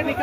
साथियों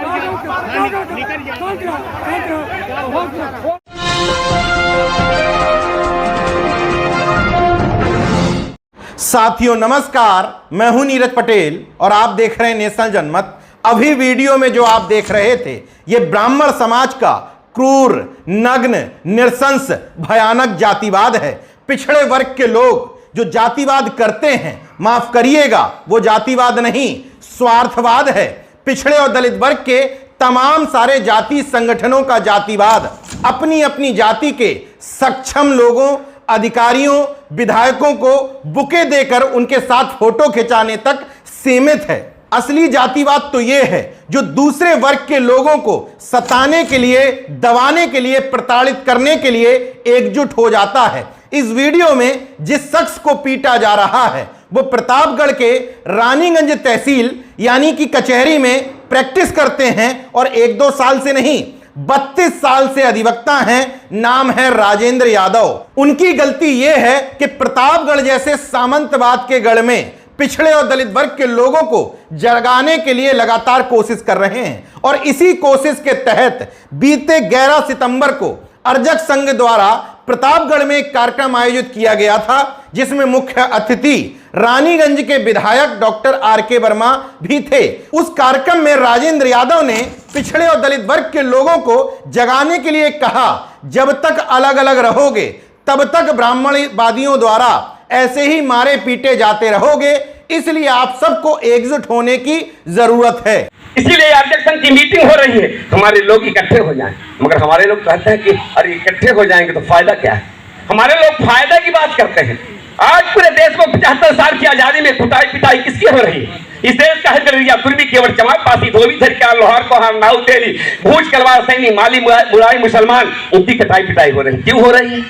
नमस्कार, मैं हूं नीरज पटेल और आप देख रहे हैं नेशनल जनमत। अभी वीडियो में जो आप देख रहे थे ये ब्राह्मण समाज का क्रूर, नग्न, नृशंस, भयानक जातिवाद है। पिछड़े वर्ग के लोग जो जातिवाद करते हैं, माफ करिएगा, वो जातिवाद नहीं, स्वार्थवाद है। पिछड़े और दलित वर्ग के तमाम सारे जाति संगठनों का जातिवाद अपनी अपनी जाति के सक्षम लोगों, अधिकारियों, विधायकों को बुके देकर उनके साथ फोटो खिंचाने तक सीमित है। असली जातिवाद तो यह है जो दूसरे वर्ग के लोगों को सताने के लिए, दबाने के लिए, प्रताड़ित करने के लिए एकजुट हो जाता है। इस वीडियो में जिस शख्स को पीटा जा रहा है वो प्रतापगढ़ के रानीगंज तहसील यानी कि कचहरी में प्रैक्टिस करते हैं और 1-2 साल से नहीं, 32 साल से अधिवक्ता हैं। नाम है राजेंद्र यादव। उनकी गलती यह है कि प्रतापगढ़ जैसे सामंतवाद के गढ़ में पिछड़े और दलित वर्ग के लोगों को जगाने के लिए लगातार कोशिश कर रहे हैं और इसी कोशिश के तहत बीते 11 सितंबर को अर्जक संघ द्वारा प्रतापगढ़ में एक कार्यक्रम आयोजित किया गया था जिसमें मुख्य अतिथि रानीगंज के विधायक डॉक्टर आर.के. वर्मा भी थे। उस कार्यक्रम में राजेंद्र यादव ने पिछड़े और दलित वर्ग के लोगों को जगाने के लिए कहा, जब तक अलग अलग रहोगे तब तक ब्राह्मणवादियों द्वारा ऐसे ही मारे पीटे जाते रहोगे, इसलिए आप सबको एकजुट होने की जरूरत है। इसीलिए अर्जक संघ की मीटिंग हो रही है, हमारे लोग इकट्ठे हो जाएं। मगर हमारे लोग कहते हैं कि अरे इकट्ठे हो जाएंगे तो फायदा क्या है। हमारे लोग फायदा की बात करते हैं। आज पूरे देश में 75 साल की आजादी में कुटाई पिटाई किसकी हो रही है? इस देश का है दरिया पूर्वी केवल चमार पासी धोबी धरका लोहार कोहार नाव तेली भूज कलवार सैनी माली बुराई मुसलमान, उनकी कटाई पिटाई हो रही है। क्यों हो रही है?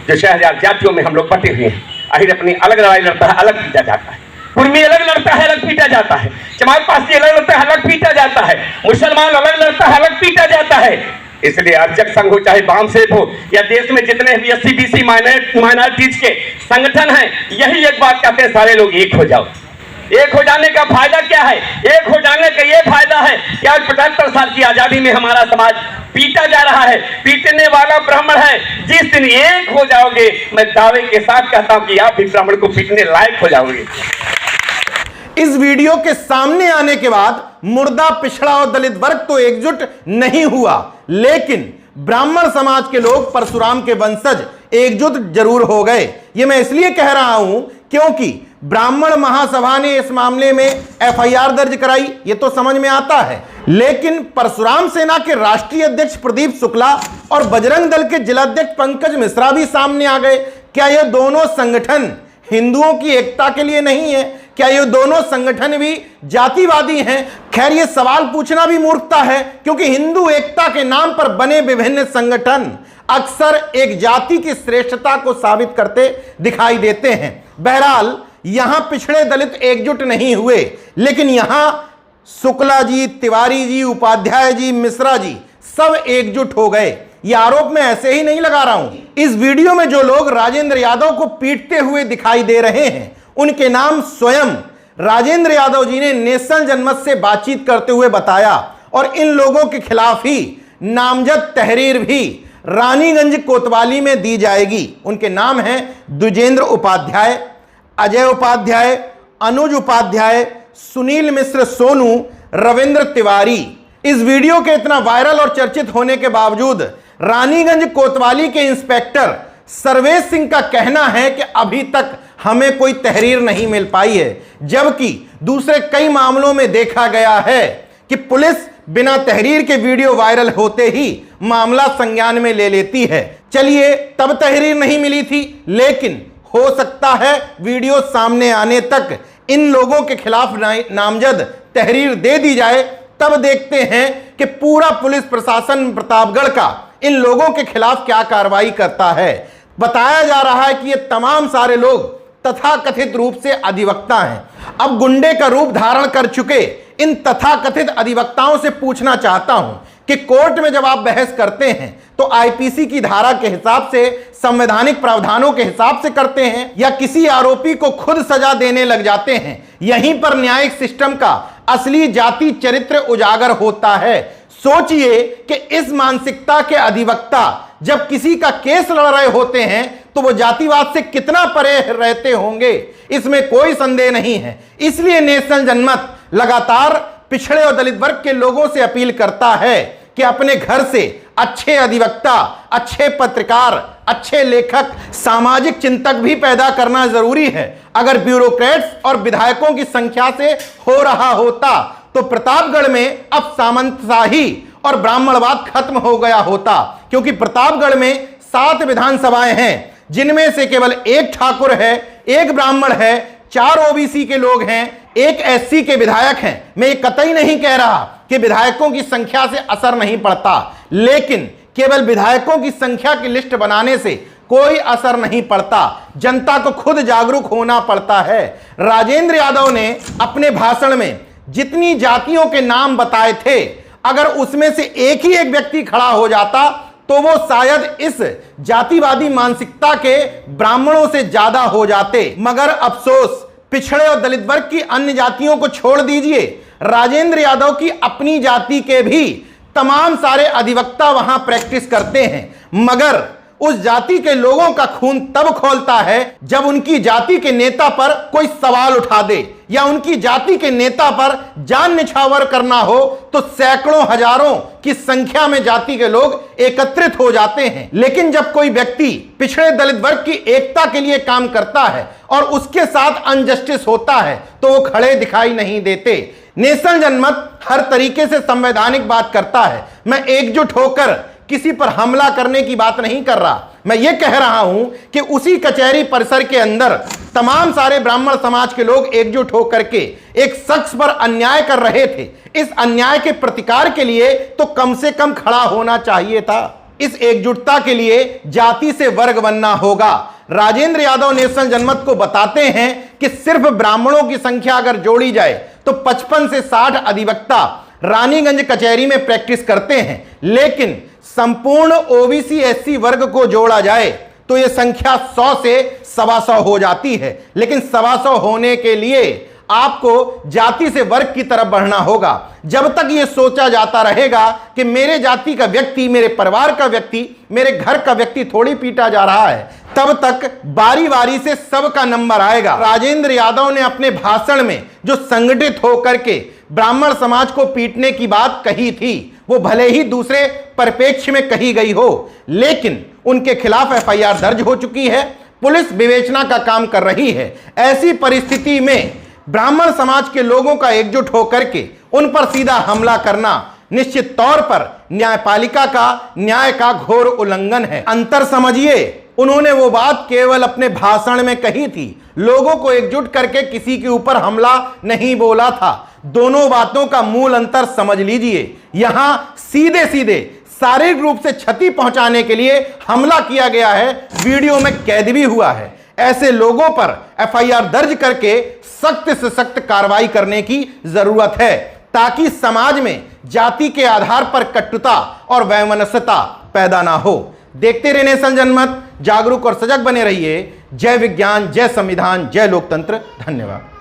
जो 6000 जातियों में हम लोग बटे हुए हैं। आखिर अपनी अलग लड़ाई लड़ता है, अलग पीटा जाता है। कुर्मी अलग लड़ता है, अलग पीटा जाता है। चमार पासी अलग लड़ता है, अलग पीटा जाता है। मुसलमान अलग लड़ता है, अलग पीटा जाता है। इसलिए अर्जक संघ हो चाहे बाम सेठ हो या देश में जितने भी SC BC माइनॉरिटीज के संगठन हैं, यही एक बात कहते हैं, सारे लोग एक हो जाओ। एक हो जाने का फायदा क्या है? एक हो जाने का यह फायदा है कि आज 75 साल की आजादी में हमारा समाज पीटा जा रहा है। पीटने वाला ब्राह्मण है। जिस दिन एक हो जाओगे, मैं दावे के साथ कहता हूं कि आप भी ब्राह्मण को पीटने लायक हो जाओगे। इस वीडियो के सामने आने के बाद मुर्दा, पिछड़ा और दलित वर्ग तो एकजुट नहीं हुआ, लेकिन ब्राह्मण समाज के लोग, परशुराम के वंशज एकजुट जरूर हो गए। यह मैं इसलिए कह रहा हूं क्योंकि ब्राह्मण महासभा ने इस मामले में FIR दर्ज कराई, ये तो समझ में आता है, लेकिन परशुराम सेना के राष्ट्रीय अध्यक्ष प्रदीप शुक्ला और बजरंग दल के जिलाध्यक्ष पंकज मिश्रा भी सामने आ गए। क्या ये दोनों संगठन हिंदुओं की एकता के लिए नहीं है? क्या ये दोनों संगठन भी जातिवादी हैं? खैर, ये सवाल पूछना भी मूर्खता है क्योंकि हिंदू एकता के नाम पर बने विभिन्न संगठन अक्सर एक जाति की श्रेष्ठता को साबित करते दिखाई देते हैं। बहरहाल यहां पिछड़े दलित एकजुट नहीं हुए, लेकिन यहां शुक्ला जी, तिवारी जी, उपाध्याय जी, मिश्रा जी सब एकजुट हो गए। यह आरोप मैं ऐसे ही नहीं लगा रहा हूं। इस वीडियो में जो लोग राजेंद्र यादव को पीटते हुए दिखाई दे रहे हैं उनके नाम स्वयं राजेंद्र यादव जी ने नेशनल जनमत से बातचीत करते हुए बताया और इन लोगों के खिलाफ ही नामजद तहरीर भी रानीगंज कोतवाली में दी जाएगी। उनके नाम हैं द्विजेंद्र उपाध्याय, अजय उपाध्याय, अनुज उपाध्याय, सुनील मिश्र सोनू, रविंद्र तिवारी। इस वीडियो के इतना वायरल और चर्चित होने के बावजूद रानीगंज कोतवाली के इंस्पेक्टर सर्वेश सिंह का कहना है कि अभी तक हमें कोई तहरीर नहीं मिल पाई है, जबकि दूसरे कई मामलों में देखा गया है कि पुलिस बिना तहरीर के वीडियो वायरल होते ही मामला संज्ञान में ले लेती है। चलिए, तब तहरीर नहीं मिली थी, लेकिन हो सकता है वीडियो सामने आने तक इन लोगों के खिलाफ नामजद तहरीर दे दी जाए। तब देखते हैं कि पूरा पुलिस प्रशासन प्रतापगढ़ का इन लोगों के खिलाफ क्या कार्रवाई करता है। बताया जा रहा है कि ये तमाम सारे लोग तथाकथित रूप से अधिवक्ता हैं। अब गुंडे का रूप धारण कर चुके इन तथाकथित अधिवक्ताओं से पूछना चाहता हूं कि कोर्ट में जब आप बहस करते हैं तो आईपीसी की धारा के हिसाब से, संवैधानिक प्रावधानों के हिसाब से करते हैं या किसी आरोपी को खुद सजा देने लग जाते हैं। यहीं पर न्यायिक सिस्टम का असली जाति चरित्र उजागर होता है। सोचिए कि इस मानसिकता के अधिवक्ता जब किसी का केस लड़ रहे होते हैं तो वो जातिवाद से कितना परे रहते होंगे, इसमें कोई संदेह नहीं है। इसलिए नेशनल जनमत लगातार पिछड़े और दलित वर्ग के लोगों से अपील करता है कि अपने घर से अच्छे अधिवक्ता, अच्छे पत्रकार, अच्छे लेखक, सामाजिक चिंतक भी पैदा करना जरूरी है। अगर ब्यूरोक्रेट्स और विधायकों की संख्या से हो रहा होता तो प्रतापगढ़ में अब सामंतशाही और ब्राह्मणवाद खत्म हो गया होता, क्योंकि प्रतापगढ़ में 7 विधानसभाएं हैं जिनमें से केवल 1 ठाकुर है, 1 ब्राह्मण है, 4 ओबीसी के लोग हैं, 1 एससी के विधायक हैं। मैं ये कतई नहीं कह रहा कि विधायकों की संख्या से असर नहीं पड़ता, लेकिन केवल विधायकों की संख्या की लिस्ट बनाने से कोई असर नहीं पड़ता। जनता को खुद जागरूक होना पड़ता है। राजेंद्र यादव ने अपने भाषण में जितनी जातियों के नाम बताए थे, अगर उसमें से एक ही एक व्यक्ति खड़ा हो जाता तो वो शायद इस जातिवादी मानसिकता के ब्राह्मणों से ज्यादा हो जाते। मगर अफसोस, पिछड़े और दलित वर्ग की अन्य जातियों को छोड़ दीजिए, राजेंद्र यादव की अपनी जाति के भी तमाम सारे अधिवक्ता वहां प्रैक्टिस करते हैं, मगर उस जाति के लोगों का खून तब खौलता है जब उनकी जाति के नेता पर कोई सवाल उठा दे या उनकी जाति के नेता पर जान निछावर करना हो तो सैकड़ों हजारों की संख्या में जाति के लोग एकत्रित हो जाते हैं। लेकिन जब कोई व्यक्ति पिछड़े दलित वर्ग की एकता के लिए काम करता है और उसके साथ अनजस्टिस होता है तो वो खड़े दिखाई नहीं देते। नेशनल जनमत हर तरीके से संवैधानिक बात करता है। मैं एकजुट होकर किसी पर हमला करने की बात नहीं कर रहा, मैं ये कह रहा हूं कि उसी कचहरी परिसर के अंदर तमाम सारे ब्राह्मण समाज के लोग एकजुट होकर के एक शख्स पर अन्याय कर रहे थे। इस अन्याय के प्रतिकार के लिए तो कम से कम खड़ा होना चाहिए था। इस एकजुटता के लिए जाति से वर्ग बनना होगा। राजेंद्र यादव नेशनल जनमत को बताते हैं कि सिर्फ ब्राह्मणों की संख्या अगर जोड़ी जाए तो 55 से 60 अधिवक्ता रानीगंज कचहरी में प्रैक्टिस करते हैं, लेकिन संपूर्ण ओबीसी एससी वर्ग को जोड़ा जाए तो यह संख्या 100 से 125 हो जाती है। लेकिन 125 होने के लिए आपको जाति से वर्ग की तरफ बढ़ना होगा। जब तक यह सोचा जाता रहेगा कि मेरे जाति का व्यक्ति, मेरे परिवार का व्यक्ति, मेरे घर का व्यक्ति थोड़ी पीटा जा रहा है, तब तक बारी बारी से सबका नंबर आएगा। राजेंद्र यादव ने अपने भाषण में जो संगठित होकर के ब्राह्मण समाज को पीटने की बात कही थी, वो भले ही दूसरे परिप्रेक्ष्य में कही गई हो, लेकिन उनके खिलाफ एफआईआर दर्ज हो चुकी है, पुलिस विवेचना का काम कर रही है। ऐसी परिस्थिति में ब्राह्मण समाज के लोगों का एकजुट होकर के उन पर सीधा हमला करना निश्चित तौर पर न्यायपालिका का न्याय का घोर उल्लंघन है। अंतर समझिए, उन्होंने वो बात केवल अपने भाषण में कही थी, लोगों को एकजुट करके किसी के ऊपर हमला नहीं बोला था। दोनों बातों का मूल अंतर समझ लीजिए। यहां सीधे सीधे शारीरिक रूप से क्षति पहुंचाने के लिए हमला किया गया है, वीडियो में कैद भी हुआ है। ऐसे लोगों पर एफआईआर दर्ज करके सख्त से सख्त कार्रवाई करने की जरूरत है, ताकि समाज में जाति के आधार पर कटुता और वैमनस्यता पैदा ना हो। देखते रहिए नेशनल जनमत, जागरूक और सजग बने रहिए। जय विज्ञान, जय संविधान, जय लोकतंत्र। धन्यवाद।